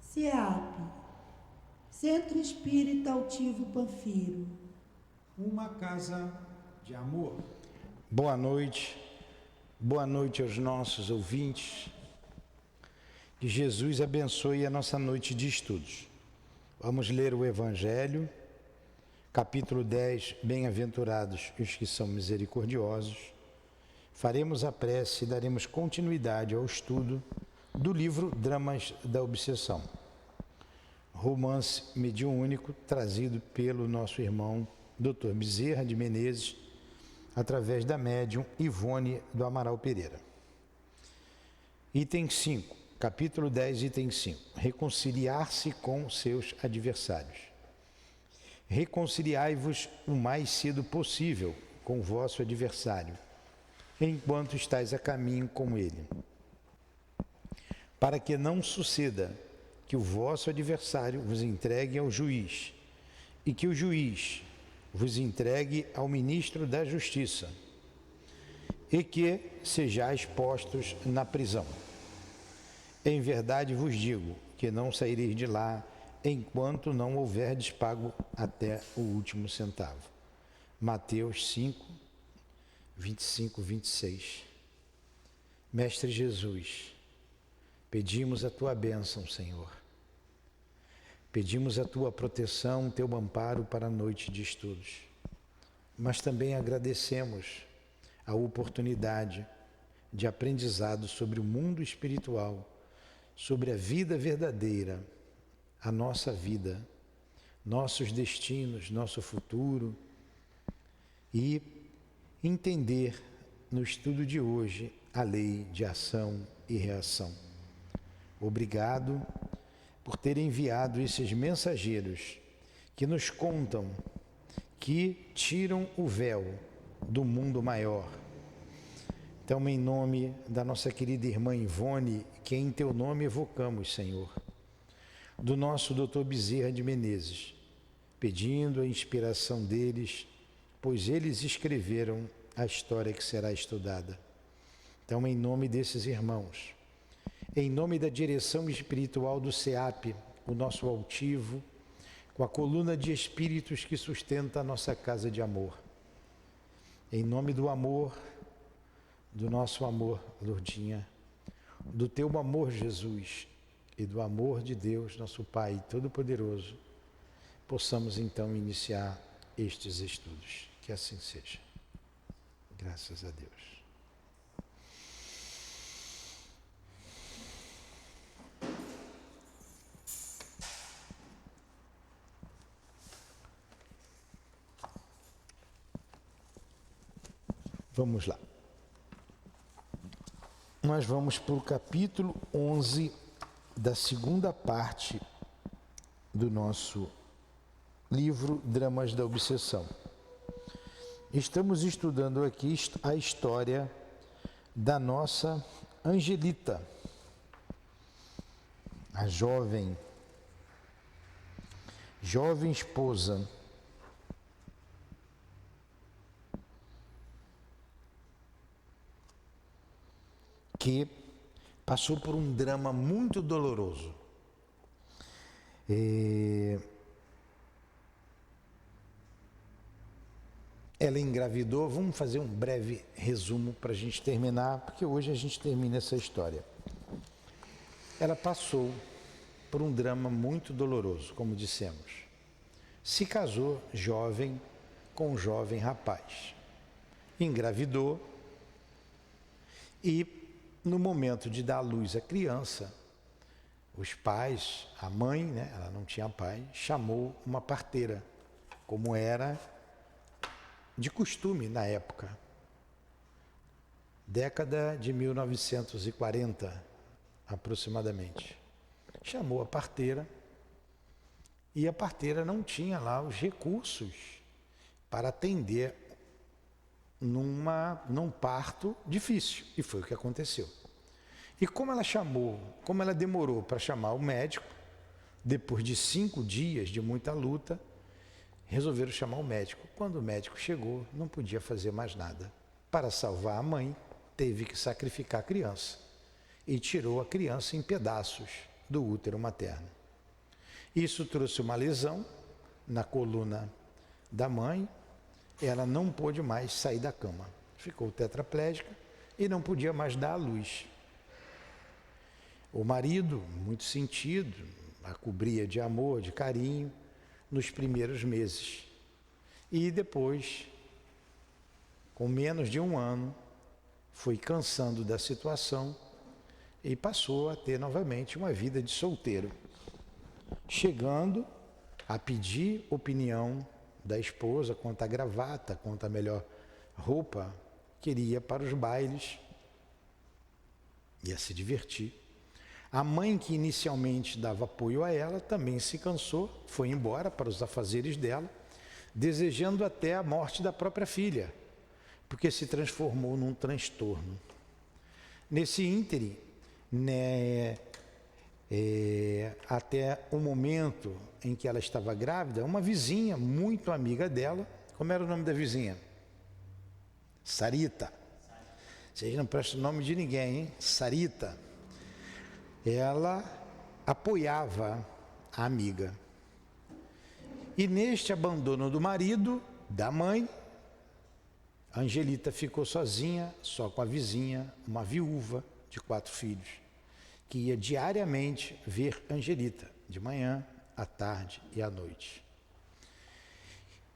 CEAP, Centro Espírita Altivo Panfiro. Uma casa de amor. Boa noite aos nossos ouvintes. Que Jesus abençoe a nossa noite de estudos. Vamos ler o Evangelho, capítulo 10, Bem-aventurados os que são misericordiosos. Faremos a prece e daremos continuidade ao estudo do livro Dramas da Obsessão, romance mediúnico trazido pelo nosso irmão Dr. Bezerra de Menezes, através da médium Ivone do Amaral Pereira. Item 5, capítulo 10, item 5. Reconciliar-se com seus adversários. Reconciliai-vos o mais cedo possível com o vosso adversário, enquanto estáis a caminho com ele, para que não suceda que o vosso adversário vos entregue ao juiz e que o juiz vos entregue ao ministro da Justiça e que sejais postos na prisão. Em verdade vos digo que não saireis de lá enquanto não houverdes pago até o último centavo. Mateus 5, 25, 26. Mestre Jesus, pedimos a Tua bênção, Senhor. Pedimos a Tua proteção, Teu amparo para a noite de estudos. Mas também agradecemos a oportunidade de aprendizado sobre o mundo espiritual, sobre a vida verdadeira, a nossa vida, nossos destinos, nosso futuro, e entender no estudo de hoje a lei de ação e reação. Obrigado por ter enviado esses mensageiros que nos contam, que tiram o véu do mundo maior. Então, em nome da nossa querida irmã Ivone, que em Teu nome evocamos, Senhor, do nosso Dr. Bezerra de Menezes, pedindo a inspiração deles, pois eles escreveram a história que será estudada. Então, em nome desses irmãos, em nome da direção espiritual do CEAP, o nosso altivo, com a coluna de espíritos que sustenta a nossa casa de amor, em nome do amor, do nosso amor, Lourdinha, do Teu amor, Jesus, e do amor de Deus, nosso Pai Todo-Poderoso, possamos então iniciar estes estudos. Que assim seja. Graças a Deus. Vamos lá. Nós vamos para o capítulo 11 da segunda parte do nosso livro Dramas da Obsessão. Estamos estudando aqui a história da nossa Angelita, a jovem esposa que passou por um drama muito doloroso. Ela engravidou. Vamos fazer um breve resumo para a gente terminar, porque hoje a gente termina essa história. Ela passou por um drama muito doloroso, como dissemos. Se casou jovem com um jovem rapaz. Engravidou e, no momento de dar à luz à criança, os pais, a mãe, né, ela não tinha pai, chamou uma parteira, como era de costume na época, década de 1940, aproximadamente. Chamou a parteira e a parteira não tinha lá os recursos para atender num parto difícil, e foi o que aconteceu. E como ela demorou para chamar o médico, depois de 5 dias de muita luta, resolveram chamar o médico. Quando o médico chegou, não podia fazer mais nada. Para salvar a mãe, teve que sacrificar a criança e tirou a criança em pedaços do útero materno. Isso trouxe uma lesão na coluna da mãe, ela não pôde mais sair da cama, ficou tetraplégica e não podia mais dar à luz. O marido, muito sentido, a cobria de amor, de carinho, nos primeiros meses. E depois, com menos de 1 ano, foi cansando da situação e passou a ter novamente uma vida de solteiro, chegando a pedir opinião da esposa quanto à gravata, quanto à melhor roupa que iria para os bailes, ia se divertir. A mãe, que inicialmente dava apoio a ela, também se cansou, foi embora para os afazeres dela, desejando até a morte da própria filha, porque se transformou num transtorno. Nesse ínterim, até o momento em que ela estava grávida, uma vizinha muito amiga dela, como era o nome da vizinha? Sarita. Vocês não prestam o nome de ninguém, hein? Sarita. Ela apoiava a amiga. E neste abandono do marido, da mãe, Angelita ficou sozinha, só com a vizinha, uma viúva de 4 filhos, que ia diariamente ver Angelita, de manhã, à tarde e à noite.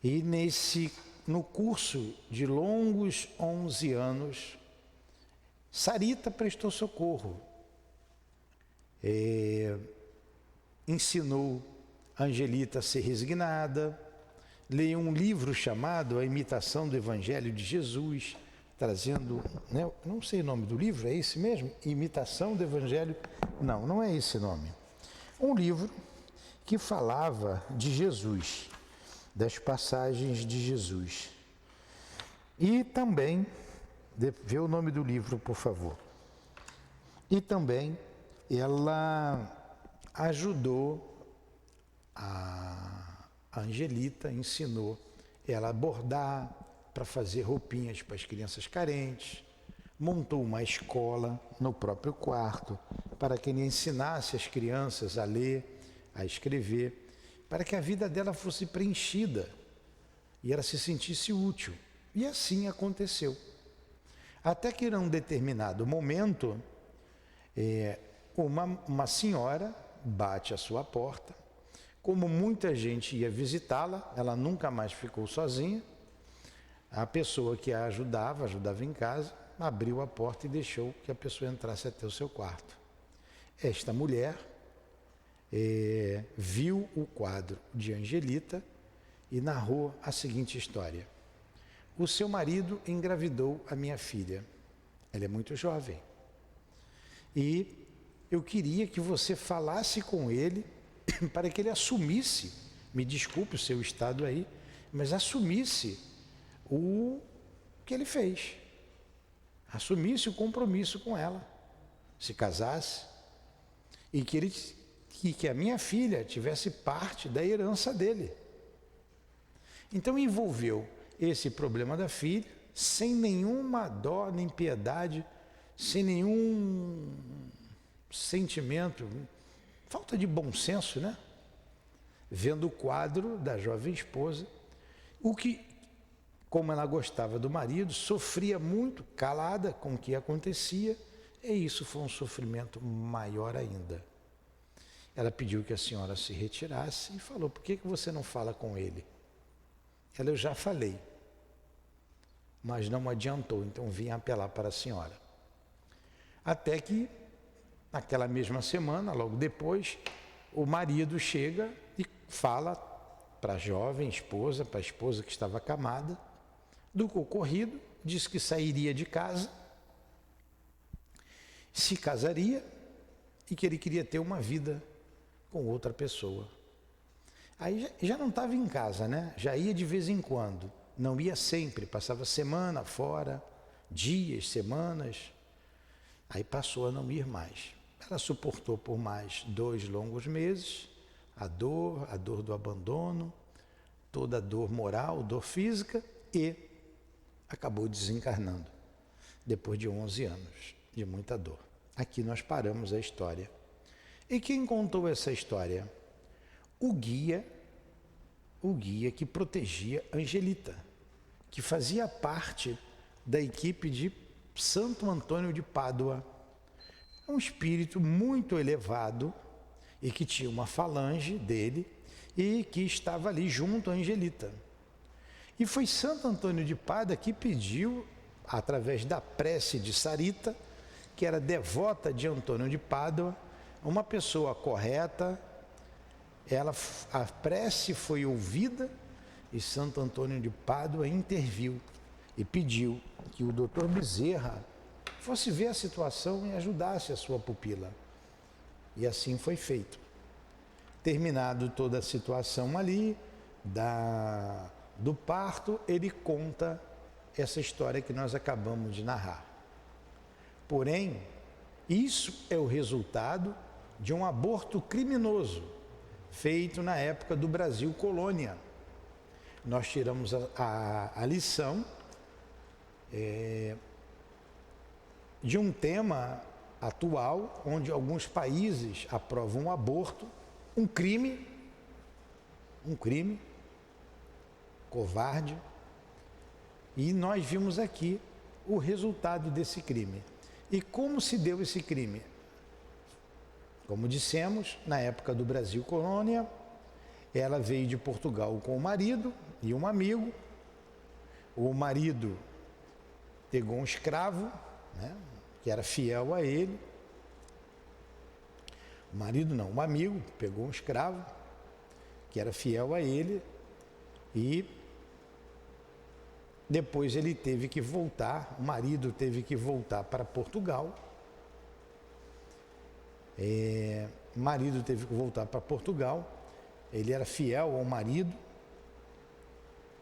E no curso de longos 11 anos, Sarita prestou socorro, ensinou Angelita a ser resignada, leu um livro chamado A Imitação do Evangelho de Jesus, trazendo, né, não sei o nome do livro, é esse mesmo? Imitação do Evangelho? Não, não é esse nome. Um livro que falava de Jesus, das passagens de Jesus. E também, vê o nome do livro, por favor. E também ela ajudou a Angelita, ensinou ela a bordar, para fazer roupinhas para as crianças carentes, montou uma escola no próprio quarto, para que ele ensinasse as crianças a ler, a escrever, para que a vida dela fosse preenchida e ela se sentisse útil. E assim aconteceu. Até que em um determinado momento, uma senhora bate à sua porta. Como muita gente ia visitá-la, ela nunca mais ficou sozinha. A pessoa que a ajudava em casa, abriu a porta e deixou que a pessoa entrasse até o seu quarto. Esta mulher viu o quadro de Angelita e narrou a seguinte história. O seu marido engravidou a minha filha. Ela é muito jovem. E eu queria que você falasse com ele para que ele assumisse, me desculpe o seu estado aí, mas assumisse o que ele fez. Assumisse o compromisso com ela, se casasse, e que a minha filha tivesse parte da herança dele. Então envolveu esse problema da filha, sem nenhuma dó nem piedade, sem nenhum sentimento, falta de bom senso, né? Vendo o quadro da jovem esposa, como ela gostava do marido, sofria muito, calada com o que acontecia, e isso foi um sofrimento maior ainda. Ela pediu que a senhora se retirasse e falou, por que você não fala com ele? Ela, eu já falei, mas não adiantou, então vim apelar para a senhora. Até que, naquela mesma semana, logo depois, o marido chega e fala para a jovem esposa, para a esposa que estava acamada, do ocorrido, diz que sairia de casa, se casaria e que ele queria ter uma vida com outra pessoa. Aí já não estava em casa, né? Já ia de vez em quando, não ia sempre, passava semana fora, dias, semanas, aí passou a não ir mais. Ela suportou por mais 2 longos meses, a dor do abandono, toda a dor moral, dor física, e acabou desencarnando, depois de 11 anos de muita dor. Aqui nós paramos a história. E quem contou essa história? o guia que protegia Angelita, que fazia parte da equipe de Santo Antônio de Pádua, um espírito muito elevado e que tinha uma falange dele e que estava ali junto a Angelita. E foi Santo Antônio de Pádua que pediu, através da prece de Sarita, que era devota de Antônio de Pádua, uma pessoa correta. A prece foi ouvida e Santo Antônio de Pádua interviu e pediu que o doutor Bezerra fosse ver a situação e ajudasse a sua pupila. E assim foi feito. Terminado toda a situação ali, do parto, ele conta essa história que nós acabamos de narrar. Porém, isso é o resultado de um aborto criminoso feito na época do Brasil colônia. Nós tiramos a lição de um tema atual, onde alguns países aprovam o aborto, um crime covarde, e nós vimos aqui o resultado desse crime. E como se deu esse crime? Como dissemos, na época do Brasil colônia, ela veio de Portugal com o marido e um amigo. O marido pegou um escravo, né, que era fiel a ele. O marido não, um amigo pegou um escravo que era fiel a ele e depois ele teve que voltar, o marido teve que voltar para Portugal. O marido teve que voltar para Portugal, ele era fiel ao marido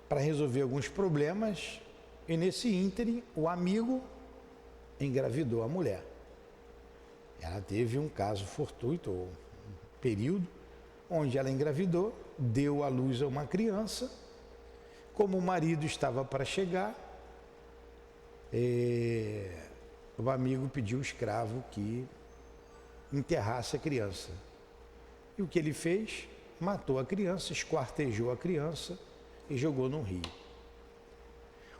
para resolver alguns problemas e nesse ínterim o amigo engravidou a mulher. Ela teve um caso fortuito, um período, onde ela engravidou, deu à luz a uma criança. Como o marido estava para chegar, o amigo pediu ao escravo que enterrasse a criança. E o que ele fez? Matou a criança, esquartejou a criança e jogou no rio.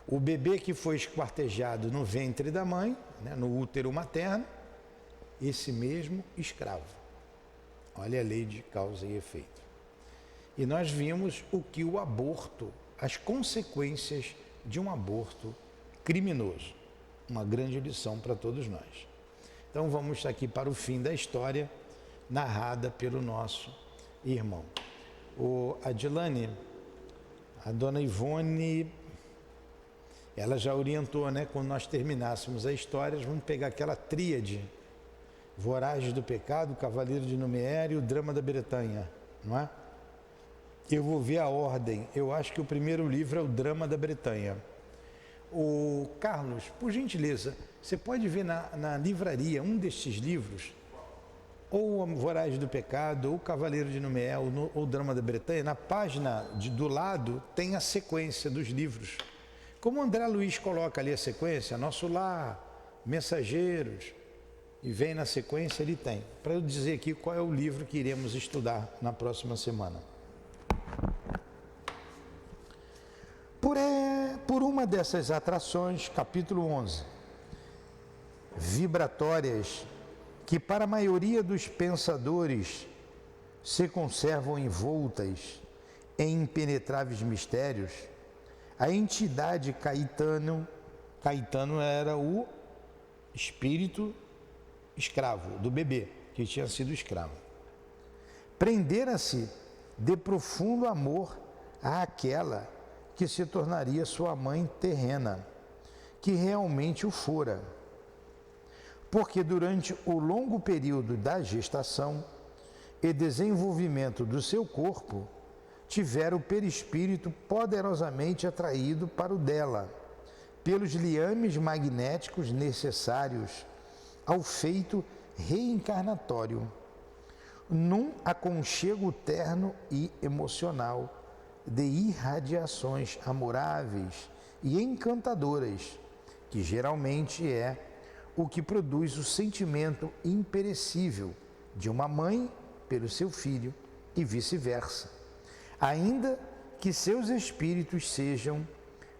O bebê que foi esquartejado no ventre da mãe, né, no útero materno, esse mesmo escravo. Olha a lei de causa e efeito. E nós vimos o que o aborto, as consequências de um aborto criminoso. Uma grande lição para todos nós. Então vamos aqui para o fim da história, narrada pelo nosso irmão. O Adilane, a dona Ivone, ela já orientou, né? Quando nós terminássemos a história, vamos pegar aquela tríade: Voragem do Pecado, Cavaleiro de Númenor e o Drama da Bretanha, não é? Eu vou ver a ordem. Eu acho que o primeiro livro é o Drama da Bretanha. O Carlos, por gentileza, você pode ver na livraria um destes livros, ou a Voragem do Pecado, ou o Cavaleiro de Númenor, ou o Drama da Bretanha. Na página do lado tem a sequência dos livros. Como o André Luiz coloca ali a sequência, Nosso Lar, Mensageiros, e vem na sequência, ele tem. Para eu dizer aqui qual é o livro que iremos estudar na próxima semana. Por uma dessas atrações, capítulo 11, vibratórias, que para a maioria dos pensadores se conservam envoltas em impenetráveis mistérios, a entidade Caetano era o espírito escravo do bebê, que tinha sido escravo. Prendera-se de profundo amor àquela que se tornaria sua mãe terrena, que realmente o fora. Porque durante o longo período da gestação e desenvolvimento do seu corpo, tivera o perispírito poderosamente atraído para o dela, pelos liames magnéticos necessários ao feito reencarnatório, num aconchego terno e emocional de irradiações amoráveis e encantadoras, que geralmente é o que produz o sentimento imperecível de uma mãe pelo seu filho e vice-versa, ainda que seus espíritos sejam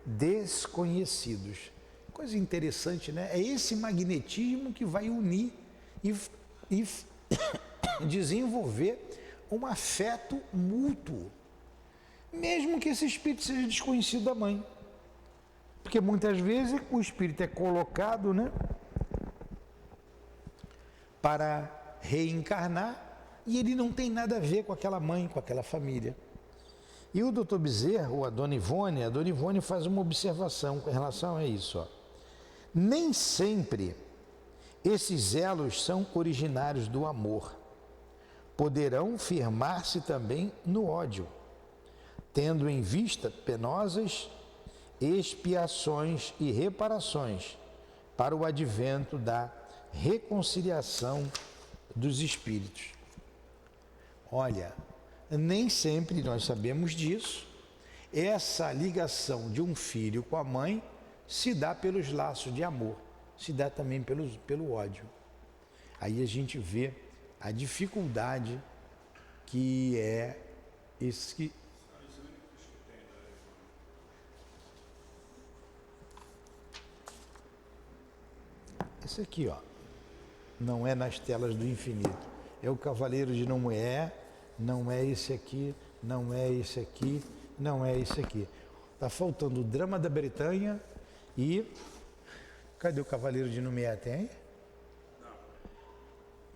desconhecidos. Coisa interessante, né? É esse magnetismo que vai unir e desenvolver um afeto mútuo, mesmo que esse espírito seja desconhecido da mãe. Porque muitas vezes o espírito é colocado, né, para reencarnar e ele não tem nada a ver com aquela mãe, com aquela família. E o Dr. Bezerra, ou a Dona Ivone faz uma observação com relação a isso. Ó. Nem sempre esses elos são originários do amor. Poderão firmar-se também no ódio, tendo em vista penosas expiações e reparações para o advento da reconciliação dos espíritos. Olha, nem sempre nós sabemos disso. Essa ligação de um filho com a mãe se dá pelos laços de amor, se dá também pelo ódio. Aí a gente vê a dificuldade que é esse. Esse aqui, ó, não é nas telas do infinito. É o Cavaleiro de Noé, não é esse aqui, não é esse aqui, não é esse aqui. Está faltando o Drama da Bretanha e... Cadê o Cavaleiro de Noé? Tem?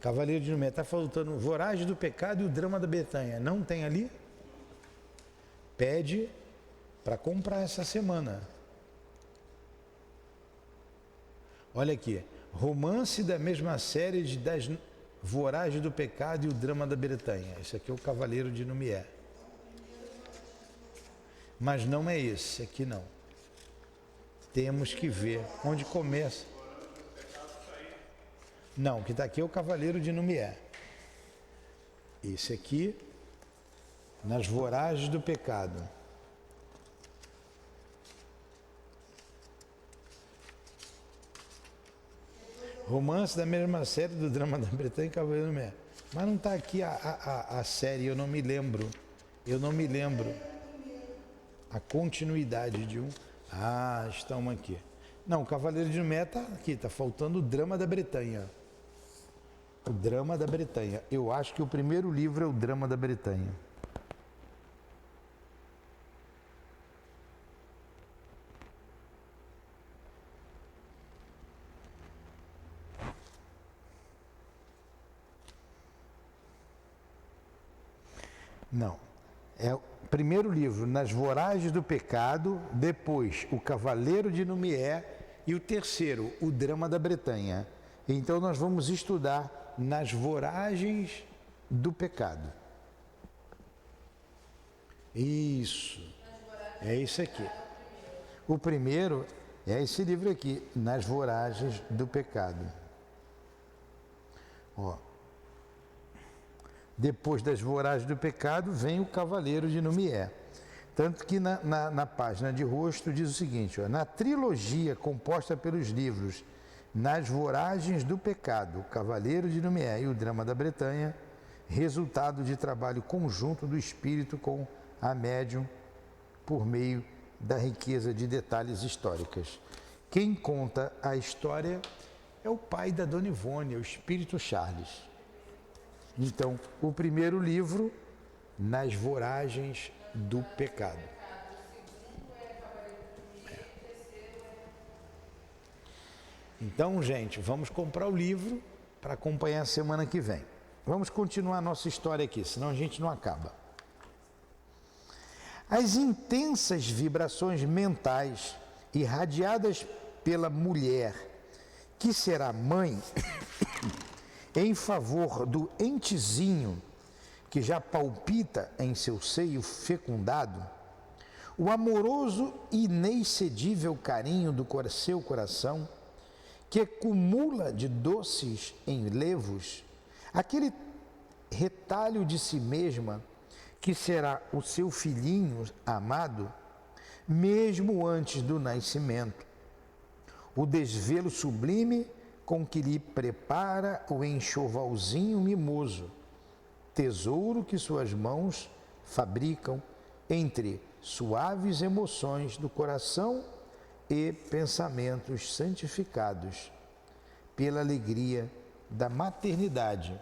Cavaleiro de Noé. Está faltando Voragem do Pecado e o Drama da Bretanha. Não tem ali? Pede para comprar essa semana. Olha aqui. Romance da mesma série das Voragem do Pecado e o Drama da Bretanha. Esse aqui é o Cavaleiro de Noé. Mas não é esse aqui não. Temos que ver onde começa. Não, o que está aqui é o Cavaleiro de Noé. Esse aqui, nas Voragens do Pecado. Romance da mesma série do Drama da Bretanha e Cavaleiro de Noé. Mas não está aqui a série, eu não me lembro. A continuidade de um. Ah, estamos aqui. Não, o Cavaleiro de Noé está aqui, está faltando o Drama da Bretanha. O Drama da Bretanha. Eu acho que o primeiro livro é o Drama da Bretanha. Não. É o primeiro livro, Nas Voragens do Pecado, depois o Cavaleiro de Noé e o terceiro, o Drama da Bretanha. Então nós vamos estudar Nas Voragens do Pecado. Isso. É isso aqui. O primeiro é esse livro aqui, Nas Voragens do Pecado. Ó. Depois das Voragens do Pecado vem o Cavaleiro de Noé. Tanto que na página de rosto diz o seguinte, ó, na trilogia composta pelos livros Nas Voragens do Pecado, o Cavaleiro de Noé e o Drama da Bretanha, resultado de trabalho conjunto do espírito com a médium por meio da riqueza de detalhes históricas. Quem conta a história é o pai da Dona Ivone, o espírito Charles. Então, o primeiro livro, Nas Voragens do Pecado. Então, gente, vamos comprar o livro para acompanhar a semana que vem. Vamos continuar a nossa história aqui, senão a gente não acaba. As intensas vibrações mentais irradiadas pela mulher, que será mãe, em favor do entezinho que já palpita em seu seio fecundado, o amoroso e inexcedível carinho do seu coração, que acumula de doces enlevos, aquele retalho de si mesma, que será o seu filhinho amado, mesmo antes do nascimento, o desvelo sublime com que lhe prepara o enxovalzinho mimoso, tesouro que suas mãos fabricam entre suaves emoções do coração e pensamentos santificados pela alegria da maternidade.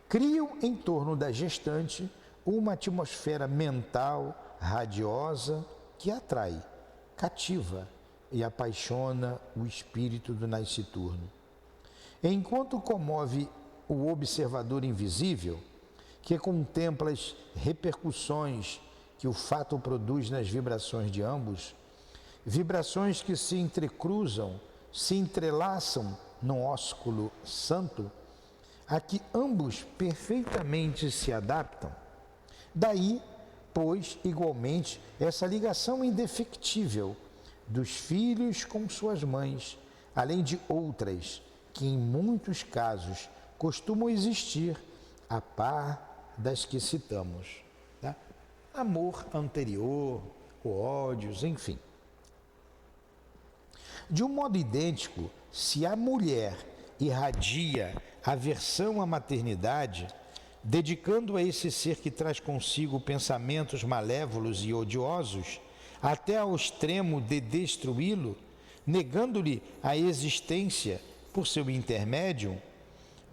Criam em torno da gestante uma atmosfera mental radiosa que atrai, cativa e apaixona o espírito do nasciturno. Enquanto comove o observador invisível, que contempla as repercussões que o fato produz nas vibrações de ambos, vibrações que se entrecruzam, se entrelaçam no ósculo santo, a que ambos perfeitamente se adaptam. Daí, pois, igualmente, essa ligação indefectível dos filhos com suas mães, além de outras que em muitos casos costumam existir a par das que citamos. Tá? Amor anterior, ódios, enfim. De um modo idêntico, se a mulher irradia aversão à maternidade, dedicando a esse ser que traz consigo pensamentos malévolos e odiosos, até ao extremo de destruí-lo, negando-lhe a existência por seu intermédio,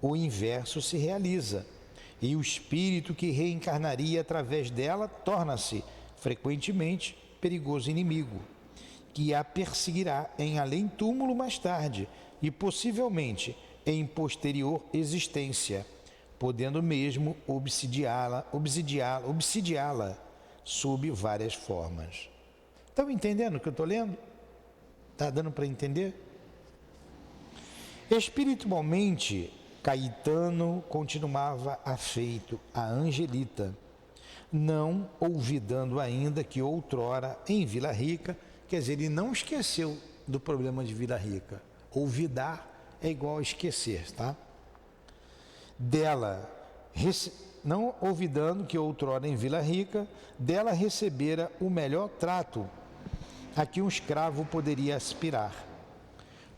o inverso se realiza, e o espírito que reencarnaria através dela torna-se, frequentemente, perigoso inimigo, que a perseguirá em além-túmulo mais tarde e possivelmente em posterior existência, podendo mesmo obsidiá-la sob várias formas. Estão entendendo o que eu estou lendo? Está dando para entender? Espiritualmente, Caetano continuava afeito a Angelita, não olvidando ainda que outrora em Vila Rica, quer dizer, ele não esqueceu do problema de Vila Rica. Olvidar é igual a esquecer, tá? Não olvidando que outrora em Vila Rica, dela recebera o melhor trato a que um escravo poderia aspirar.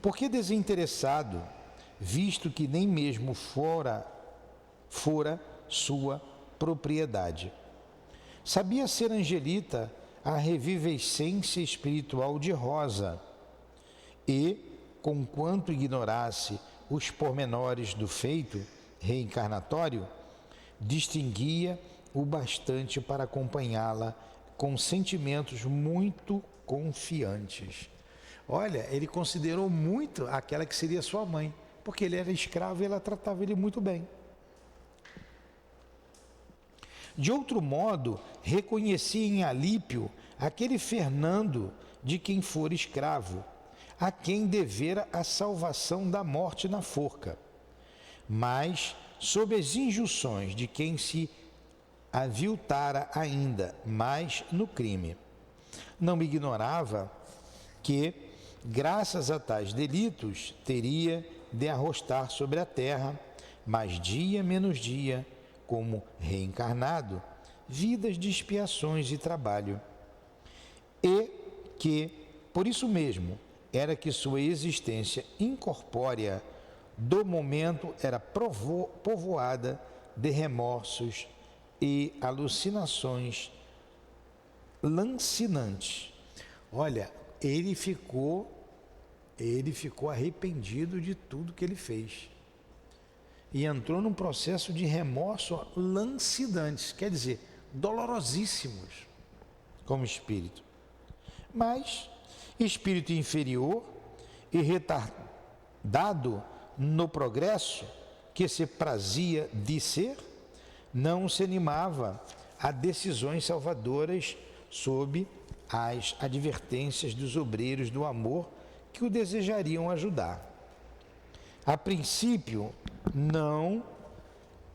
Porque desinteressado, visto que nem mesmo fora sua propriedade. Sabia ser Angelita a revivescência espiritual de Rosa e, conquanto ignorasse os pormenores do feito reencarnatório, distinguia o bastante para acompanhá-la com sentimentos muito confiantes. Olha, ele considerou muito aquela que seria sua mãe, porque ele era escravo e ela tratava ele muito bem. De outro modo, reconhecia em Alípio aquele Fernando de quem fora escravo, a quem devera a salvação da morte na forca. Mas, sob as injunções de quem se aviltara ainda mais no crime. Não ignorava que, graças a tais delitos, teria de arrostar sobre a terra, mais dia menos dia, como reencarnado, vidas de expiações e trabalho. E que, por isso mesmo, era que sua existência incorpórea do momento era povoada de remorsos e alucinações lancinantes. Olha, ele ficou arrependido de tudo que ele fez. E entrou num processo de remorso lancinantes, quer dizer, dolorosíssimos, como espírito. Mas, espírito inferior e retardado no progresso que se prazia de ser, não se animava a decisões salvadoras sob as advertências dos obreiros do amor que o desejariam ajudar. A princípio, não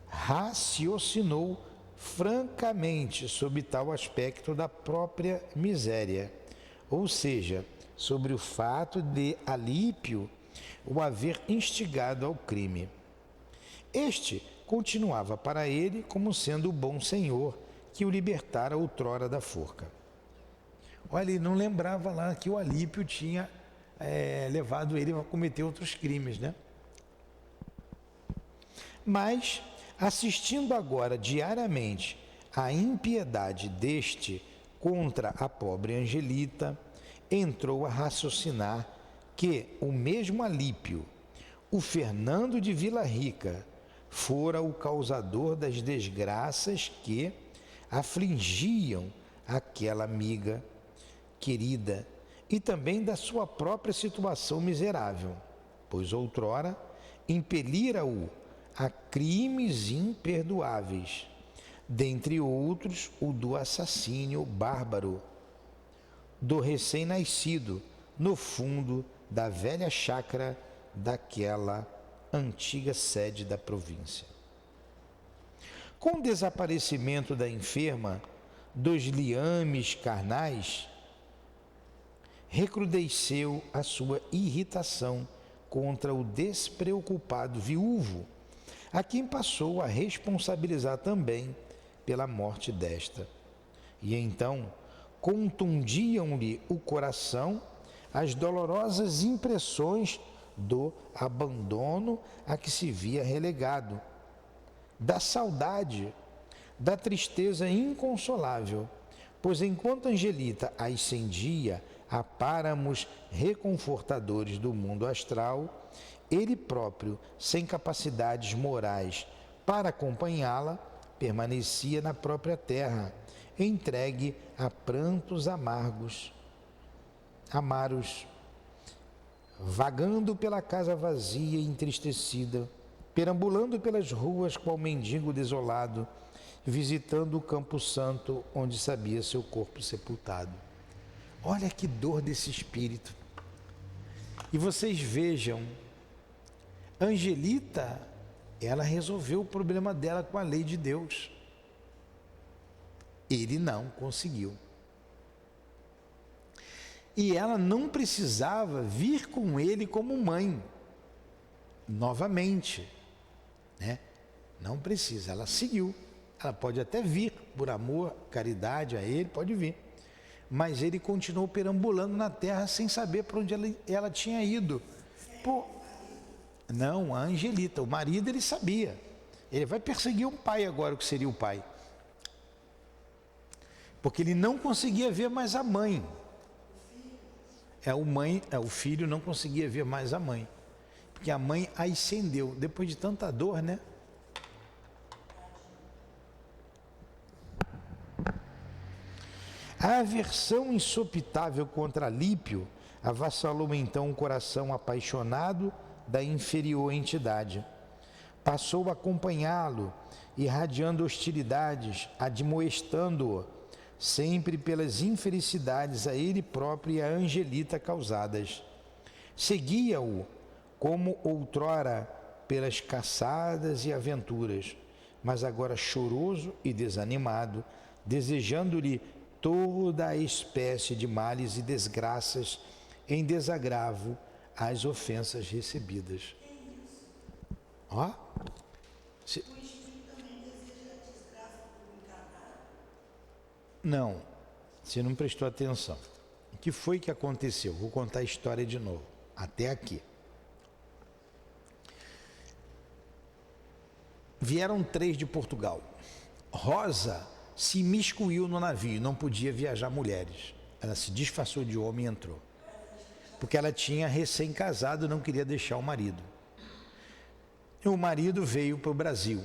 raciocinou francamente sobre tal aspecto da própria miséria, ou seja, sobre o fato de Alípio o haver instigado ao crime. Este continuava para ele como sendo o bom senhor que o libertara outrora da forca. Olha, ele não lembrava lá que o Alípio tinha levado ele a cometer outros crimes, né? Mas Assistindo agora diariamente à impiedade deste contra a pobre Angelita, entrou a raciocinar que o mesmo Alípio, o Fernando de Vila Rica, fora o causador das desgraças que afligiam aquela amiga querida e também da sua própria situação miserável, pois outrora impelira-o a crimes imperdoáveis, dentre outros o do assassínio bárbaro do recém-nascido no fundo da velha chácara daquela antiga sede da província. Com o desaparecimento da enferma dos liames carnais, recrudesceu a sua irritação contra o despreocupado viúvo, a quem passou a responsabilizar também pela morte desta. E então contundiam-lhe o coração as dolorosas impressões do abandono a que se via relegado, da saudade, da tristeza inconsolável, pois enquanto Angelita ascendia a páramos reconfortadores do mundo astral, ele próprio, sem capacidades morais para acompanhá-la, permanecia na própria terra, entregue a prantos amaros, vagando pela casa vazia e entristecida, perambulando pelas ruas qual mendigo desolado, visitando o campo santo onde sabia seu corpo sepultado. Olha que dor desse espírito. E vocês vejam, Angelita, ela resolveu o problema dela com a lei de Deus. Ele não conseguiu. E ela não precisava vir com ele como mãe, novamente, né? Não precisa, ela seguiu. Ela pode até vir, por amor, caridade a ele, pode vir. Mas ele continuou perambulando na terra sem saber para onde ela tinha ido. Não, a Angelita, o marido ele sabia. Ele vai perseguir um pai agora, o que seria o pai. Porque ele não conseguia ver mais a mãe. O filho não conseguia ver mais a mãe. Porque a mãe ascendeu, depois de tanta dor, né? A aversão insopitável contra Alípio avassalou então o coração apaixonado da inferior entidade. Passou a acompanhá-lo, irradiando hostilidades, admoestando-o, sempre pelas infelicidades a ele próprio e a Angelita causadas. Seguia-o, como outrora, pelas caçadas e aventuras, mas agora choroso e desanimado, desejando-lhe toda a espécie de males e desgraças em desagravo às ofensas recebidas. Ó. Não, você não prestou atenção. O que foi que aconteceu? Vou contar a história de novo, até aqui. Vieram 3 de Portugal. Rosa se imiscuiu no navio, não podia viajar mulheres. Ela se disfarçou de homem e entrou. Porque ela tinha recém-casado e não queria deixar o marido. E o marido veio para o Brasil.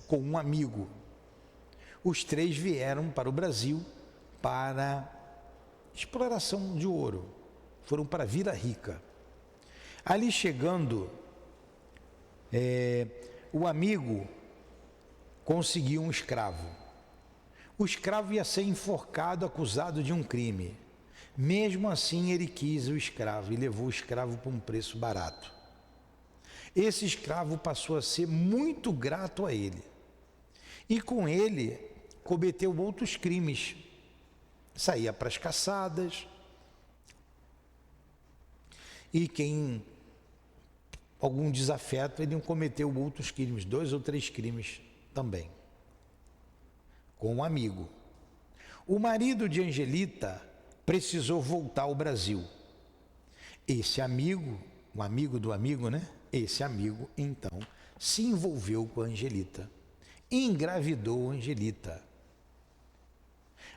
Com um amigo. Os 3 vieram para o Brasil para exploração de ouro. Foram para Vila Rica. Ali chegando, o amigo conseguiu um escravo. O escravo ia ser enforcado, acusado de um crime. Mesmo assim, ele quis o escravo e levou o escravo por um preço barato. Esse escravo passou a ser muito grato a ele. E com ele, cometeu outros crimes. Saía para as caçadas. E algum desafeto, ele cometeu outros crimes, 2 ou 3 crimes também, com um amigo. O marido de Angelita precisou voltar ao Brasil. Esse amigo, um amigo do amigo, né? Esse amigo, então, se envolveu com a Angelita, engravidou a Angelita.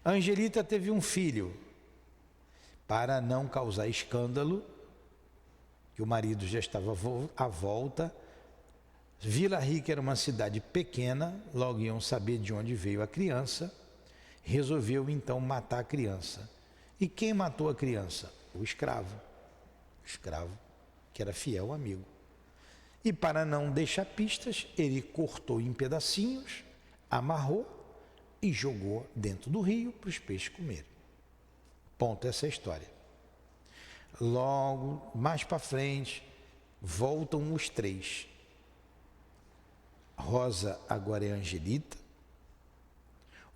A Angelita teve um filho. Para não causar escândalo, que o marido já estava à volta, Vila Rica era uma cidade pequena, logo iam saber de onde veio a criança, resolveu então matar a criança. E quem matou a criança? O escravo que era fiel amigo. E para não deixar pistas, ele cortou em pedacinhos, amarrou e jogou dentro do rio para os peixes comerem. Ponto, essa é a história. Logo, mais para frente, voltam os três. Rosa agora é Angelita,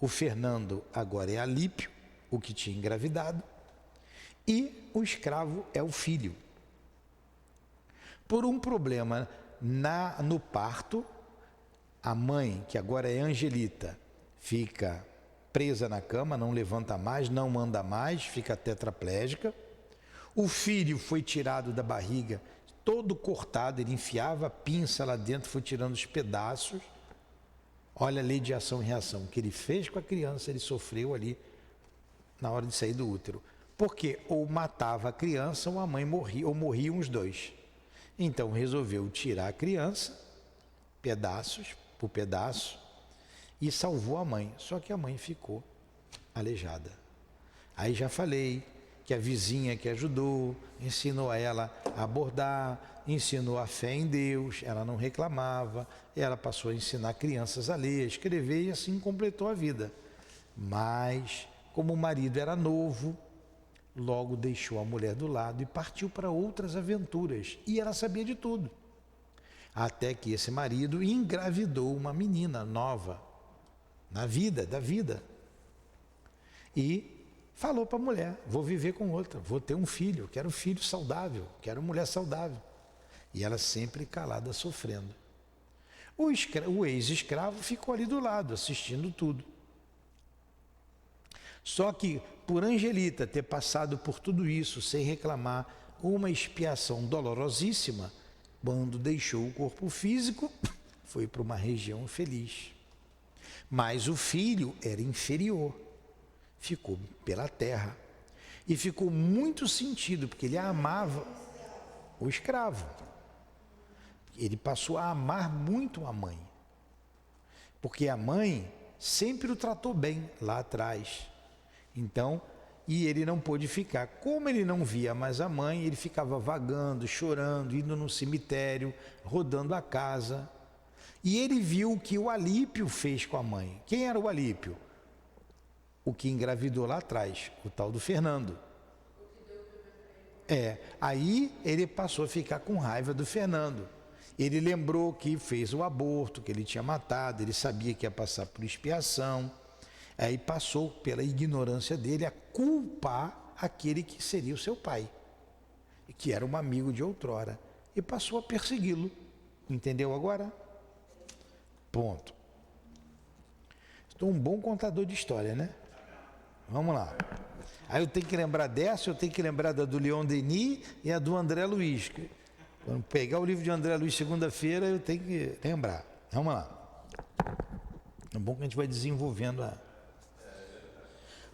o Fernando agora é Alípio, o que tinha engravidado, e o escravo é o filho. Por um problema no parto, a mãe, que agora é Angelita, fica presa na cama, não levanta mais, não anda mais, fica tetraplégica. O filho foi tirado da barriga, todo cortado, ele enfiava a pinça lá dentro, foi tirando os pedaços. Olha a lei de ação e reação. O que ele fez com a criança, ele sofreu ali na hora de sair do útero. Porque ou matava a criança ou a mãe morria, ou morriam os dois. Então resolveu tirar a criança, pedaços por pedaço, e salvou a mãe. Só que a mãe ficou aleijada. Aí já falei que a vizinha que ajudou, ensinou a ela a bordar, ensinou a fé em Deus, ela não reclamava, ela passou a ensinar crianças a ler, a escrever e assim completou a vida. Mas, como o marido era novo, logo deixou a mulher do lado e partiu para outras aventuras, e ela sabia de tudo. Até que esse marido engravidou uma menina nova, da vida, e falou para a mulher: vou viver com outra, vou ter um filho, quero um filho saudável, quero uma mulher saudável. E ela sempre calada, sofrendo. O ex-escravo ficou ali do lado, assistindo tudo. Só que, por Angelita ter passado por tudo isso sem reclamar, uma expiação dolorosíssima, quando deixou o corpo físico, foi para uma região feliz. Mas o filho era inferior, ficou pela terra. E ficou muito sentido, porque ele amava o escravo. Ele passou a amar muito a mãe. Porque a mãe sempre o tratou bem lá atrás. Então, e ele não pôde ficar. Como ele não via mais a mãe, ele ficava vagando, chorando, indo no cemitério, rodando a casa. E ele viu o que o Alípio fez com a mãe. Quem era o Alípio? O que engravidou lá atrás, o tal do Fernando. Aí ele passou a ficar com raiva do Fernando. Ele lembrou que fez o aborto, que ele tinha matado, ele sabia que ia passar por expiação. Aí passou, pela ignorância dele, a culpar aquele que seria o seu pai, que era um amigo de outrora, e passou a persegui-lo. Entendeu agora? Ponto. Estou um bom contador de história, né? Vamos lá. Aí eu tenho que lembrar dessa, eu tenho que lembrar da do Leon Denis e a do André Luiz. Quando pegar o livro de André Luiz segunda-feira, eu tenho que lembrar. Vamos lá. É bom que a gente vai desenvolvendo a...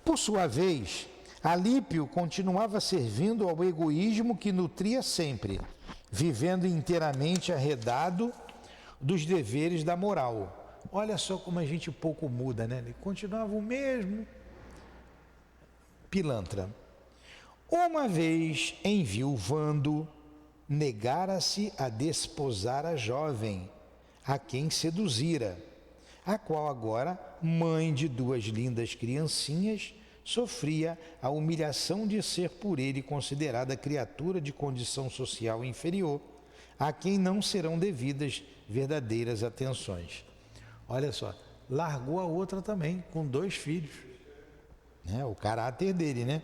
Por sua vez, Alípio continuava servindo ao egoísmo que nutria sempre, vivendo inteiramente arredado dos deveres da moral. Olha só como a gente pouco muda, né? Ele continuava o mesmo pilantra. Uma vez, enviuvando, negara-se a desposar a jovem, a quem seduzira, a qual agora, mãe de duas lindas criancinhas, sofria a humilhação de ser por ele considerada criatura de condição social inferior, a quem não serão devidas verdadeiras atenções. Olha só, largou a outra também, com 2 filhos, né? O caráter dele, né?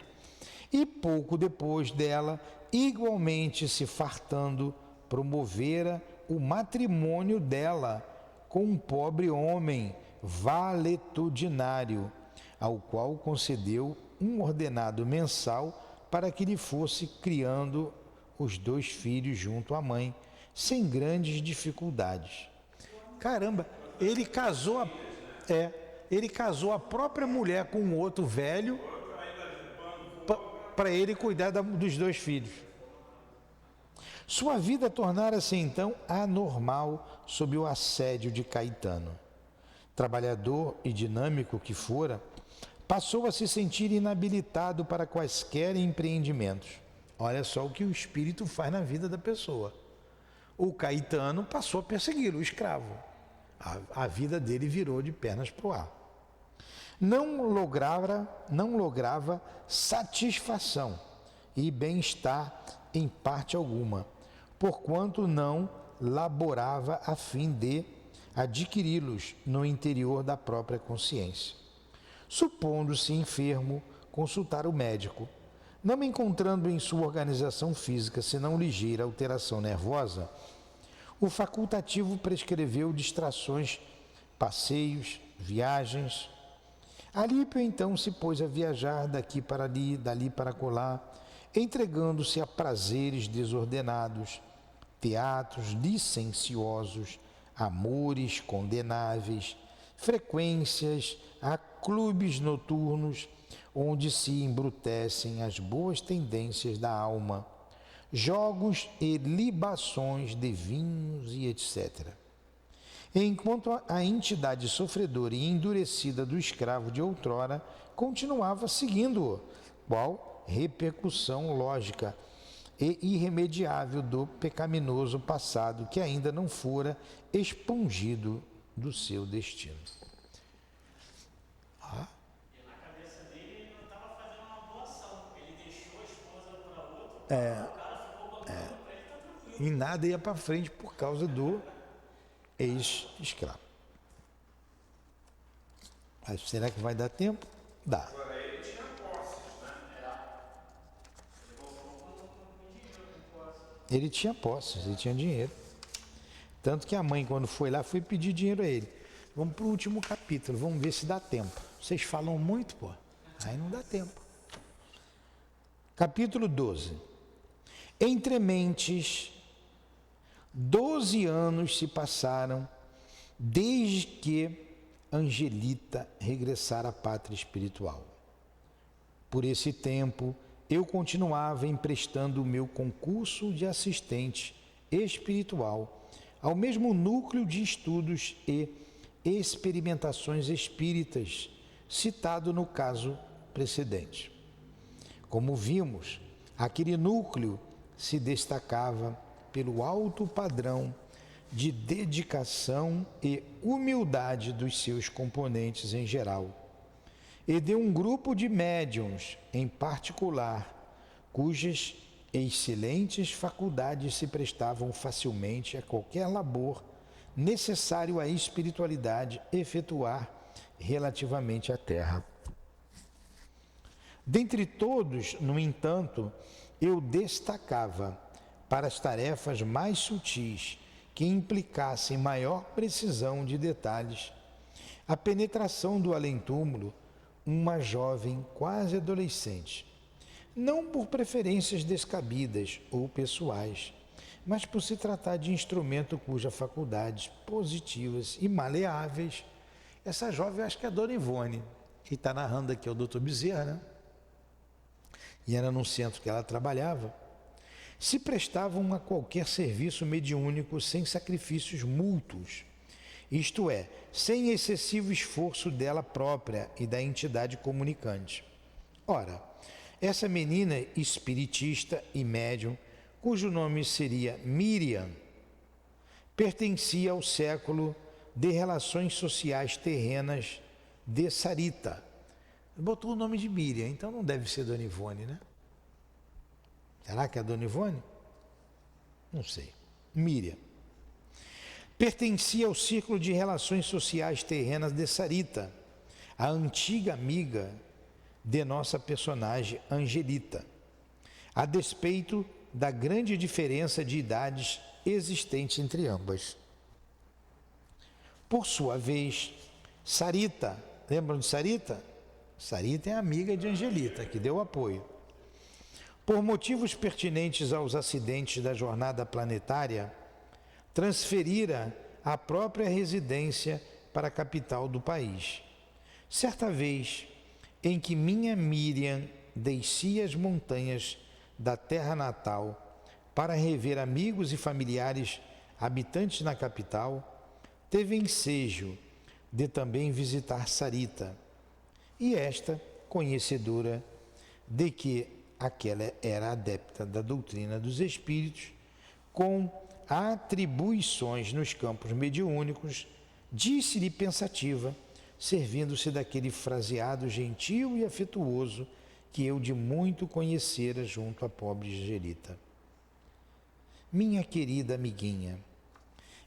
E pouco depois dela, igualmente se fartando, promovera o matrimônio dela com um pobre homem valetudinário, ao qual concedeu um ordenado mensal para que lhe fosse criando os 2 filhos junto à mãe, sem grandes dificuldades. Caramba, ele casou a própria mulher com um outro velho para ele cuidar dos 2 filhos. Sua vida tornara-se então anormal sob o assédio de Caetano. Trabalhador e dinâmico que fora, passou a se sentir inabilitado para quaisquer empreendimentos. Olha só o que o espírito faz na vida da pessoa. O Caetano passou a persegui-lo, o escravo. A vida dele virou de pernas para o ar. Não lograva satisfação e bem-estar em parte alguma, porquanto não laborava a fim de adquiri-los no interior da própria consciência. Supondo-se enfermo, consultar o médico. Não encontrando em sua organização física senão ligeira alteração nervosa, o facultativo prescreveu distrações, passeios, viagens. Alípio então se pôs a viajar daqui para ali, dali para acolá, entregando-se a prazeres desordenados, teatros licenciosos, amores condenáveis, frequências a clubes noturnos, onde se embrutecem as boas tendências da alma, jogos e libações de vinhos e etc. Enquanto a entidade sofredora e endurecida do escravo de outrora continuava seguindo-o, qual repercussão lógica e irremediável do pecaminoso passado que ainda não fora expungido do seu destino. E na cabeça dele, ele não estava fazendo uma boa ação. Ele deixou a esposa para outro, o cara ficou botando para ele, tá tranquilo. E nada ia para frente por causa do ex-escravo. Mas será que vai dar tempo? Dá. Agora ele tinha posses, né? Ele voltou com dinheiro com posses. Ele tinha posses, ele tinha dinheiro. Tanto que a mãe, quando foi lá, foi pedir dinheiro a ele. Vamos para o último capítulo, vamos ver se dá tempo. Vocês falam muito, pô. Aí não dá tempo. Capítulo 12. Entre mentes, 12 anos se passaram desde que Angelita regressara à pátria espiritual. Por esse tempo, eu continuava emprestando o meu concurso de assistente espiritual ao mesmo núcleo de estudos e experimentações espíritas citado no caso precedente. Como vimos, aquele núcleo se destacava pelo alto padrão de dedicação e humildade dos seus componentes em geral, e de um grupo de médiuns em particular, cujas excelentes faculdades se prestavam facilmente a qualquer labor necessário à espiritualidade efetuar relativamente à Terra. Dentre todos, no entanto, eu destacava para as tarefas mais sutis que implicassem maior precisão de detalhes a penetração do além-túmulo, uma jovem quase adolescente, não por preferências descabidas ou pessoais, mas por se tratar de instrumento cujas faculdades positivas e maleáveis, essa jovem, eu acho que é a Dona Ivone, que está narrando aqui, é o Dr. Bezerra, né? E era num centro que ela trabalhava, se prestavam a qualquer serviço mediúnico sem sacrifícios mútuos, isto é, sem excessivo esforço dela própria e da entidade comunicante. Ora, essa menina espiritista e médium, cujo nome seria Miriam, pertencia ao século de relações sociais terrenas de Sarita. Botou o nome de Miriam, então não deve ser Dona Ivone, né? Será que é a Dona Ivone? Não sei. Miriam. Pertencia ao círculo de relações sociais terrenas de Sarita, a antiga amiga de nossa personagem Angelita, a despeito da grande diferença de idades existente entre ambas. Por sua vez, Sarita, lembram de Sarita? Sarita é amiga de Angelita, que deu apoio. Por motivos pertinentes aos acidentes da jornada planetária, transferira a própria residência para a capital do país. Certa vez, em que minha Miriam descia as montanhas da terra natal para rever amigos e familiares habitantes na capital, teve ensejo de também visitar Sarita, e esta, conhecedora de que aquela era adepta da doutrina dos espíritos, com atribuições nos campos mediúnicos, disse-lhe pensativa, servindo-se daquele fraseado gentil e afetuoso que eu de muito conhecera junto à pobre Angelita. Minha querida amiguinha,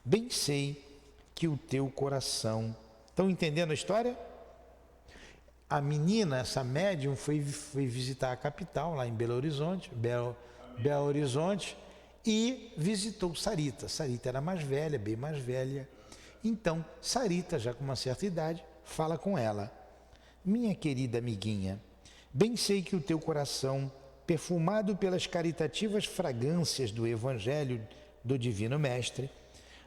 bem sei que o teu coração... Estão entendendo a história? A menina, essa médium, foi visitar a capital, lá em Belo Horizonte, e visitou Sarita. Sarita era mais velha, bem mais velha. Então, Sarita, já com uma certa idade, fala com ela. Minha querida amiguinha, bem sei que o teu coração, perfumado pelas caritativas fragrâncias do Evangelho do Divino Mestre,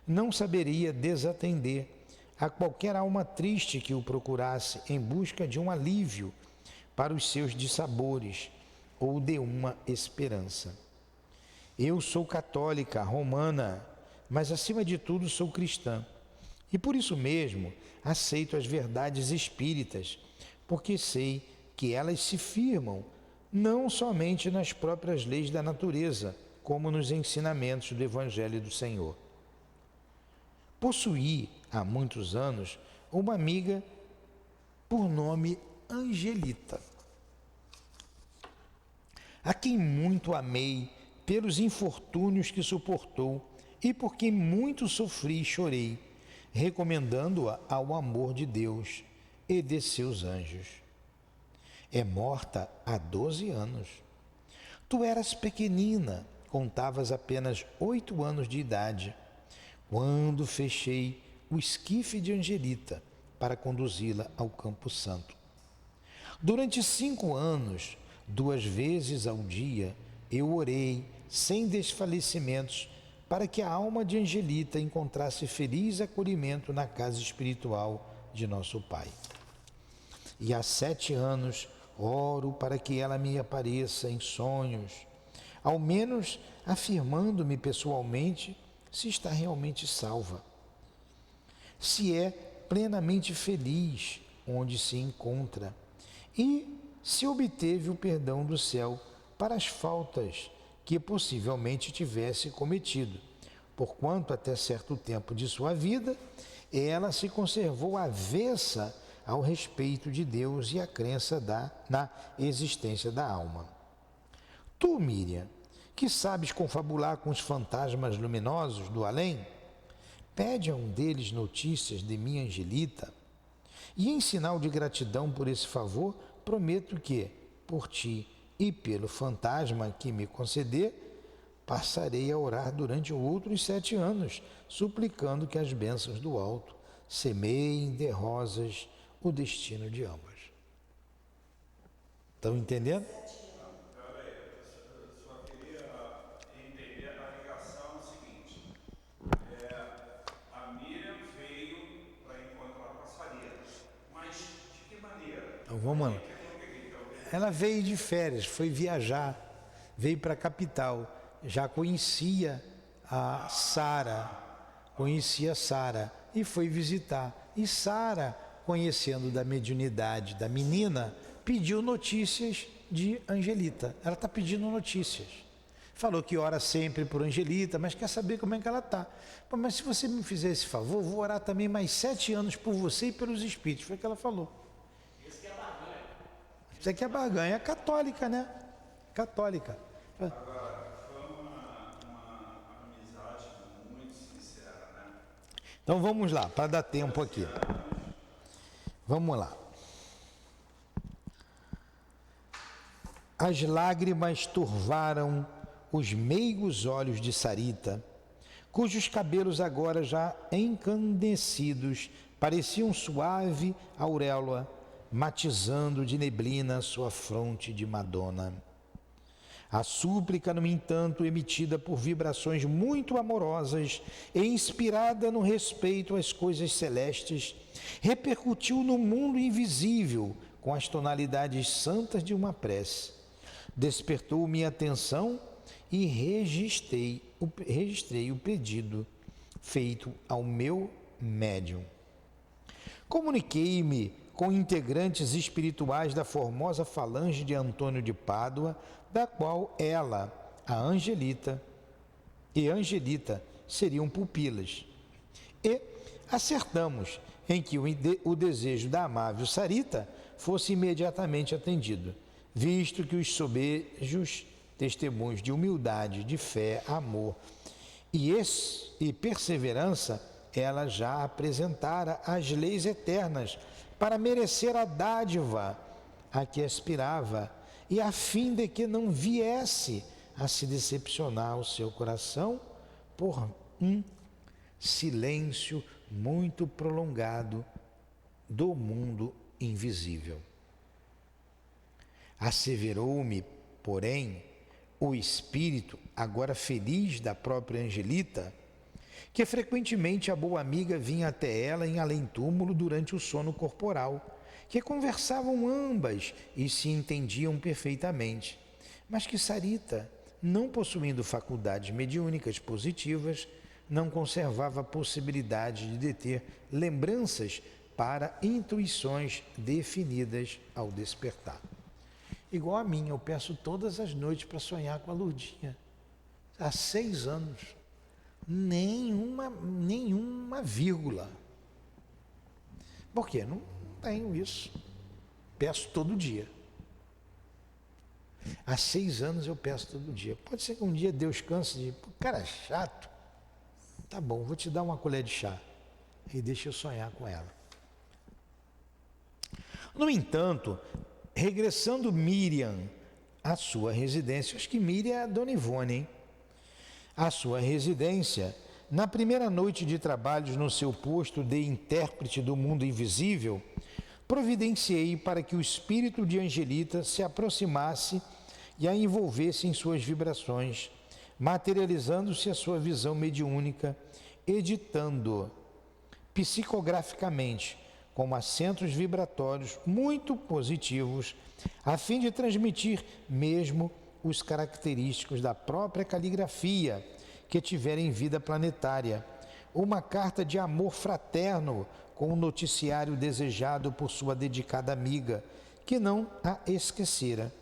não saberia desatender a qualquer alma triste que o procurasse em busca de um alívio para os seus dissabores ou de uma esperança. Eu sou católica, romana, mas acima de tudo sou cristã. E por isso mesmo aceito as verdades espíritas, porque sei que elas se firmam não somente nas próprias leis da natureza, como nos ensinamentos do Evangelho do Senhor. Possuí, há muitos anos, uma amiga por nome Angelita, a quem muito amei pelos infortúnios que suportou e por quem muito sofri e chorei, recomendando-a ao amor de Deus e de seus anjos. É morta há 12 anos. Tu eras pequenina, contavas apenas 8 anos de idade, quando fechei o esquife de Angelita para conduzi-la ao Campo Santo. Durante 5 anos, 2 vezes ao dia, eu orei sem desfalecimentos para que a alma de Angelita encontrasse feliz acolhimento na casa espiritual de nosso Pai. E há 7 anos oro para que ela me apareça em sonhos, ao menos afirmando-me pessoalmente se está realmente salva, se é plenamente feliz onde se encontra e se obteve o perdão do céu para as faltas que possivelmente tivesse cometido, porquanto até certo tempo de sua vida ela se conservou avessa ao respeito de Deus e à crença na existência da alma. Tu, Miriam, que sabes confabular com os fantasmas luminosos do além, pede a um deles notícias de minha Angelita, e em sinal de gratidão por esse favor, prometo que, por ti e pelo fantasma que me conceder, passarei a orar durante outros 7 anos, suplicando que as bênçãos do alto semeiem de rosas o destino de ambas. Estão entendendo? Então vamos lá. Ela veio de férias, foi viajar, veio para a capital, já conhecia a Sara, e foi visitar. E Sara, conhecendo da mediunidade da menina, pediu notícias de Angelita. Ela está pedindo notícias. Falou que ora sempre por Angelita, mas quer saber como é que ela está. Mas se você me fizer esse favor, vou orar também mais 7 anos por você e pelos espíritos. Foi o que ela falou. Isso aqui é barganha católica, né? Católica. Agora, foi uma amizade muito sincera, né? Então vamos lá, para dar tempo aqui. Vamos lá. As lágrimas turvaram os meigos olhos de Sarita, cujos cabelos agora já encandecidos pareciam suave auréola, matizando de neblina sua fronte de Madonna. A súplica, no entanto, emitida por vibrações muito amorosas e inspirada no respeito às coisas celestes, repercutiu no mundo invisível com as tonalidades santas de uma prece. Despertou minha atenção e registrei o pedido feito ao meu médium. Comuniquei-me com integrantes espirituais da formosa falange de Antônio de Pádua, da qual ela, a Angelita e Angelita seriam pupilas. E acertamos em que o desejo da amável Sarita fosse imediatamente atendido, visto que os sobejos testemunhos de humildade, de fé, amor e perseverança ela já apresentara às leis eternas para merecer a dádiva a que aspirava, e a fim de que não viesse a se decepcionar o seu coração por um silêncio muito prolongado do mundo invisível. Asseverou-me, porém, o espírito, agora feliz da própria Angelita, que frequentemente a boa amiga vinha até ela em além-túmulo durante o sono corporal, que conversavam ambas e se entendiam perfeitamente, mas que Sarita, não possuindo faculdades mediúnicas positivas, não conservava a possibilidade de deter lembranças para intuições definidas ao despertar. Igual a mim, eu peço todas as noites para sonhar com a Lourdinha. Há 6 anos. Nenhuma vírgula. Por quê? Não tenho isso. Peço todo dia. Há 6 anos eu peço todo dia. Pode ser que um dia Deus canse de... Cara, é chato. Tá bom, vou te dar uma colher de chá. E deixa eu sonhar com ela. No entanto, regressando Miriam à sua residência, acho que Miriam é a Dona Ivone, hein? À sua residência, na primeira noite de trabalhos no seu posto de intérprete do mundo invisível, providenciei para que o espírito de Angelita se aproximasse e a envolvesse em suas vibrações, materializando-se a sua visão mediúnica, editando psicograficamente com acentos vibratórios muito positivos, a fim de transmitir mesmo os característicos da própria caligrafia que tiver em vida planetária, uma carta de amor fraterno com o noticiário desejado por sua dedicada amiga, que não a esquecera.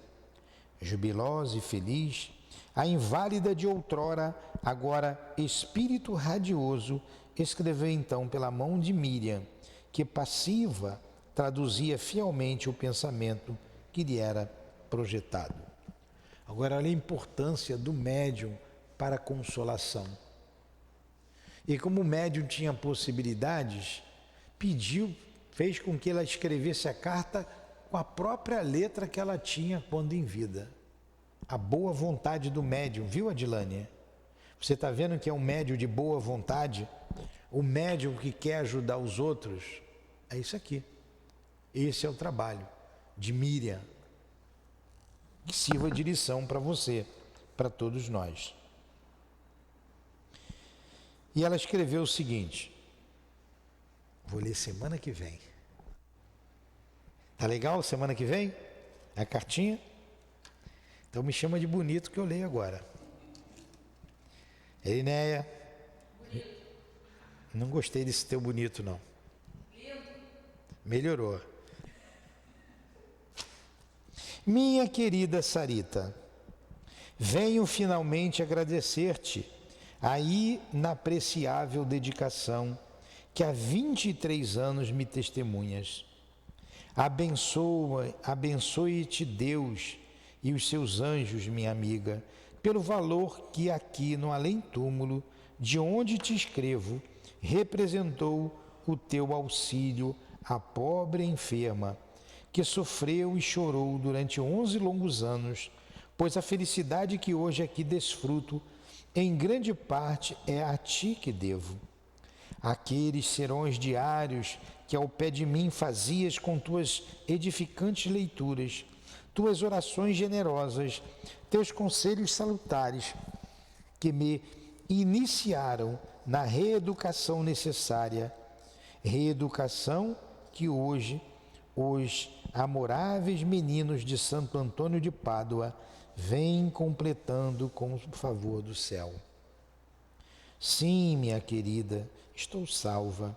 Jubilosa e feliz, a inválida de outrora, agora espírito radioso, escreveu então pela mão de Miriam, que passiva traduzia fielmente o pensamento que lhe era projetado. Agora, olha a importância do médium para a consolação. E como o médium tinha possibilidades, fez com que ela escrevesse a carta com a própria letra que ela tinha quando em vida. A boa vontade do médium, viu, Adilânia? Você está vendo que é um médium de boa vontade? O médium que quer ajudar os outros? É isso aqui. Esse é o trabalho de Miriam. Que sirva de lição para você, para todos nós. E ela escreveu o seguinte, vou ler semana que vem. Tá legal semana que vem? A cartinha? Então me chama de bonito que eu leio agora. Elinéia, não gostei desse teu bonito não. Melhorou. Minha querida Sarita, venho finalmente agradecer-te a inapreciável dedicação que há 23 anos me testemunhas. Abençoe-te Deus e os seus anjos, minha amiga, pelo valor que aqui no além-túmulo, de onde te escrevo, representou o teu auxílio à pobre enferma, que sofreu e chorou durante 11 longos anos, pois a felicidade que hoje aqui desfruto, em grande parte é a ti que devo. Aqueles serões diários que ao pé de mim fazias com tuas edificantes leituras, tuas orações generosas, teus conselhos salutares, que me iniciaram na reeducação necessária, reeducação que hoje os amoráveis meninos de Santo Antônio de Pádua vêm completando com o favor do céu. Sim, minha querida, estou salva,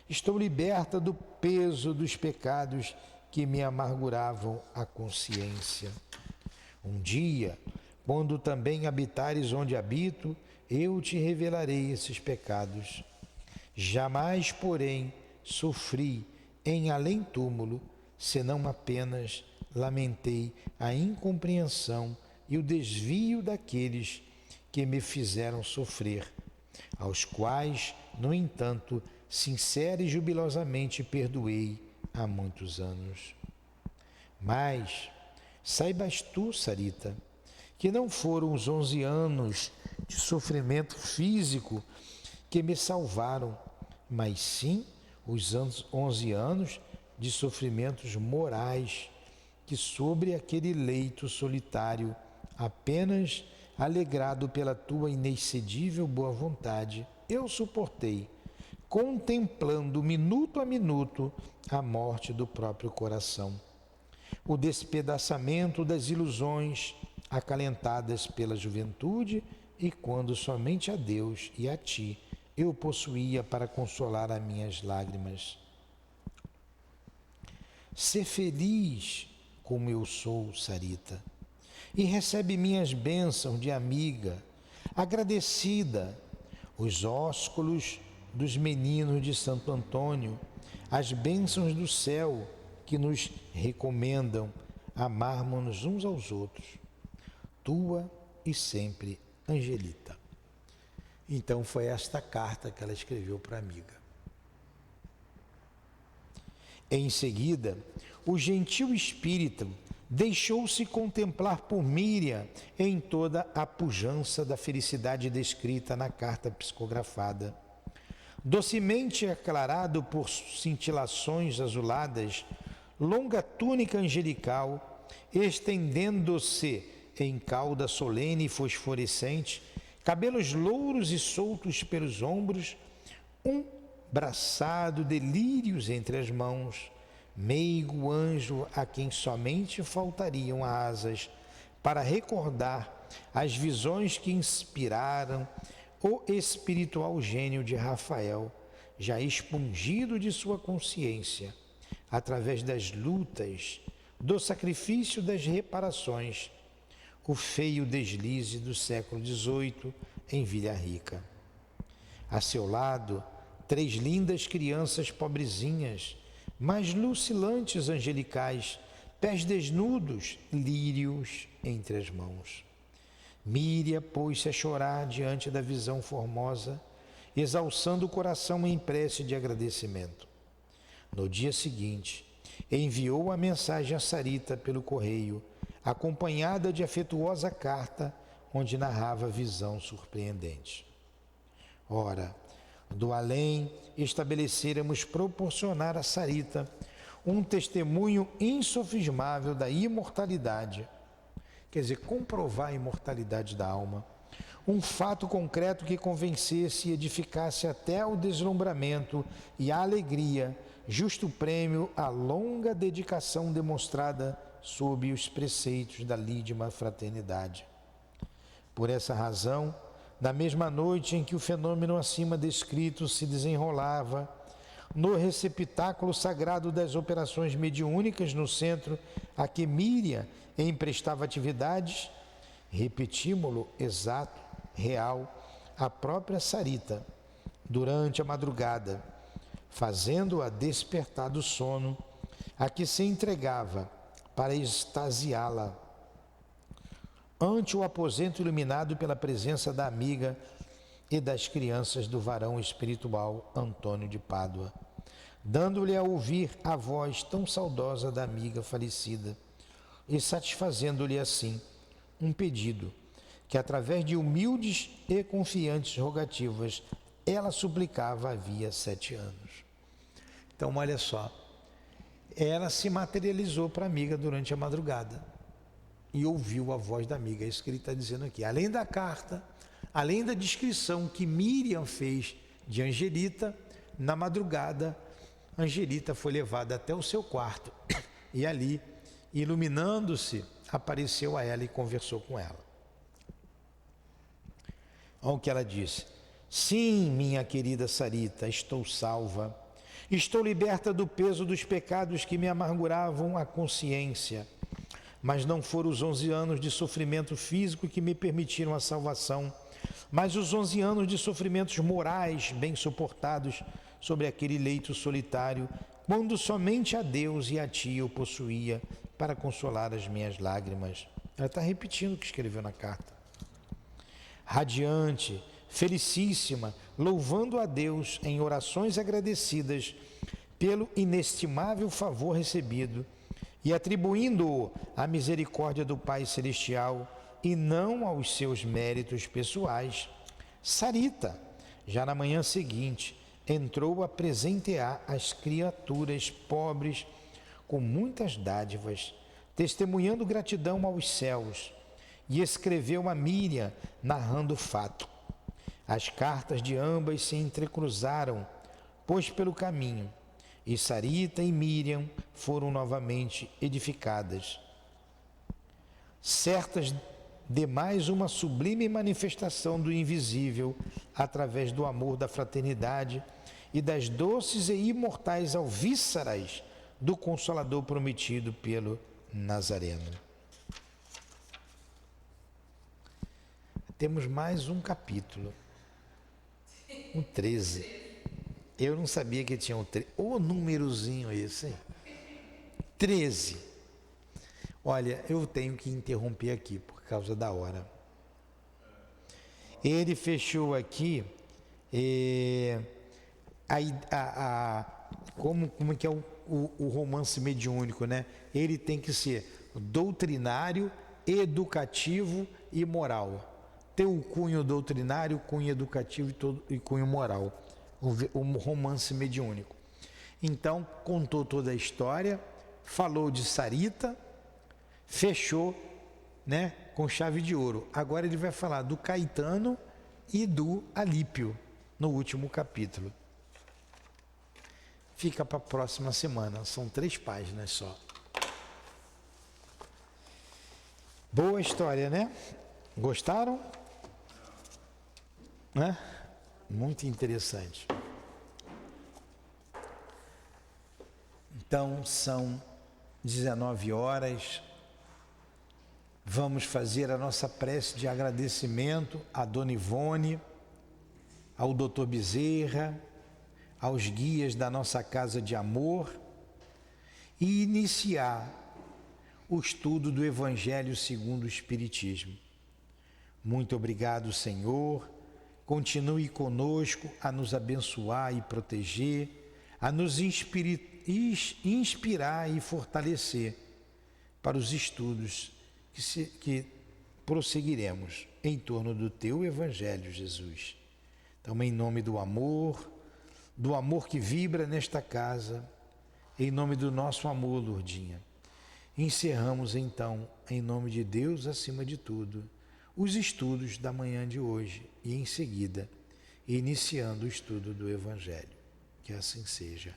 estou liberta do peso dos pecados que me amarguravam a consciência. Um dia, quando também habitares onde habito, eu te revelarei esses pecados. Jamais, porém, sofri em além-túmulo, senão apenas lamentei a incompreensão e o desvio daqueles que me fizeram sofrer, aos quais, no entanto, sincera e jubilosamente perdoei há muitos anos. Mas saibas tu, Sarita, que não foram os 11 anos de sofrimento físico que me salvaram, mas sim os 11 anos de sofrimentos morais que sobre aquele leito solitário, apenas alegrado pela tua inexcedível boa vontade, eu suportei, contemplando minuto a minuto a morte do próprio coração, o despedaçamento das ilusões acalentadas pela juventude e quando somente a Deus e a ti eu possuía para consolar as minhas lágrimas. Sê feliz como eu sou, Sarita, e recebe minhas bênçãos de amiga, agradecida, os ósculos dos meninos de Santo Antônio, as bênçãos do céu que nos recomendam amarmos-nos uns aos outros. Tua e sempre, Angelita. Então foi esta carta que ela escreveu para a amiga. Em seguida, o gentil espírito deixou-se contemplar por Miriam em toda a pujança da felicidade descrita na carta psicografada. Docemente aclarado por cintilações azuladas, longa túnica angelical, estendendo-se em cauda solene e fosforescente, cabelos louros e soltos pelos ombros, um braçado de lírios entre as mãos, meigo anjo a quem somente faltariam asas para recordar as visões que inspiraram o espiritual gênio de Rafael, já expungido de sua consciência, através das lutas, do sacrifício das reparações, o feio deslize do século XVIII em Vila Rica. A seu lado, 3 lindas crianças pobrezinhas, mas lucilantes angelicais, pés desnudos, lírios entre as mãos. Míria pôs-se a chorar diante da visão formosa, exalçando o coração em prece de agradecimento. No dia seguinte, enviou a mensagem a Sarita pelo correio, acompanhada de afetuosa carta, onde narrava a visão surpreendente. Ora, do além, estabelecêramos proporcionar a Sarita um testemunho insofismável da imortalidade, quer dizer, comprovar a imortalidade da alma, um fato concreto que convencesse e edificasse até o deslumbramento e a alegria, justo prêmio à longa dedicação demonstrada sob os preceitos da lídima fraternidade. Por essa razão, na mesma noite em que o fenômeno acima descrito se desenrolava, no receptáculo sagrado das operações mediúnicas no centro a que Míria emprestava atividades, repetímo-lo exato, real, a própria Sarita, durante a madrugada, fazendo-a despertar do sono, a que se entregava para extasiá-la, ante o aposento iluminado pela presença da amiga e das crianças do varão espiritual Antônio de Pádua, dando-lhe a ouvir a voz tão saudosa da amiga falecida e satisfazendo-lhe assim um pedido que, através de humildes e confiantes rogativas, ela suplicava havia 7 anos. Então, olha só, ela se materializou para a amiga durante a madrugada. e ouviu a voz da amiga. É isso que ele está dizendo aqui. Além da carta, além da descrição que Miriam fez de Angelita, na madrugada, Angelita foi levada até o seu quarto e ali, iluminando-se, apareceu a ela e conversou com ela. Olha o que ela disse: sim, minha querida Sarita, estou salva. Estou liberta do peso dos pecados que me amarguravam a consciência. Mas não foram os 11 anos de sofrimento físico que me permitiram a salvação, mas os 11 anos de sofrimentos morais bem suportados sobre aquele leito solitário, quando somente a Deus e a Ti eu possuía para consolar as minhas lágrimas. Ela está repetindo o que escreveu na carta. Radiante, felicíssima, louvando a Deus em orações agradecidas pelo inestimável favor recebido e atribuindo-o à misericórdia do Pai Celestial e não aos seus méritos pessoais, Sarita, já na manhã seguinte, entrou a presentear as criaturas pobres com muitas dádivas, testemunhando gratidão aos céus, e escreveu a Miriam narrando o fato. As cartas de ambas se entrecruzaram, pois pelo caminho, e Sarita e Miriam foram novamente edificadas, certas de mais uma sublime manifestação do invisível através do amor da fraternidade e das doces e imortais alvíceras do Consolador prometido pelo Nazareno. Temos mais um capítulo, o 13. Eu não sabia que tinha um 13. Ô númerozinho esse, hein? 13. Olha, eu tenho que interromper aqui por causa da hora. Ele fechou aqui como que é o romance mediúnico, né? Ele tem que ser doutrinário, educativo e moral. Tem o cunho doutrinário, cunho educativo e cunho moral. O romance mediúnico. Então, contou toda a história, falou de Sarita, fechou, né, com chave de ouro. Agora ele vai falar do Caetano e do Alípio, no último capítulo. Fica para a próxima semana, são 3 páginas só. Boa história, né? Gostaram? Né? Muito interessante. Então, são 19 horas. Vamos fazer a nossa prece de agradecimento à Dona Ivone, ao Dr. Bezerra, aos guias da nossa Casa de Amor e iniciar o estudo do Evangelho segundo o Espiritismo. Muito obrigado, Senhor. Continue conosco a nos abençoar e proteger, a nos inspirar e fortalecer para os estudos que prosseguiremos em torno do Teu Evangelho, Jesus. Então, em nome do amor que vibra nesta casa, em nome do nosso amor, Lourdinha, encerramos então, em nome de Deus acima de tudo, os estudos da manhã de hoje e em seguida, iniciando o estudo do Evangelho. Que assim seja.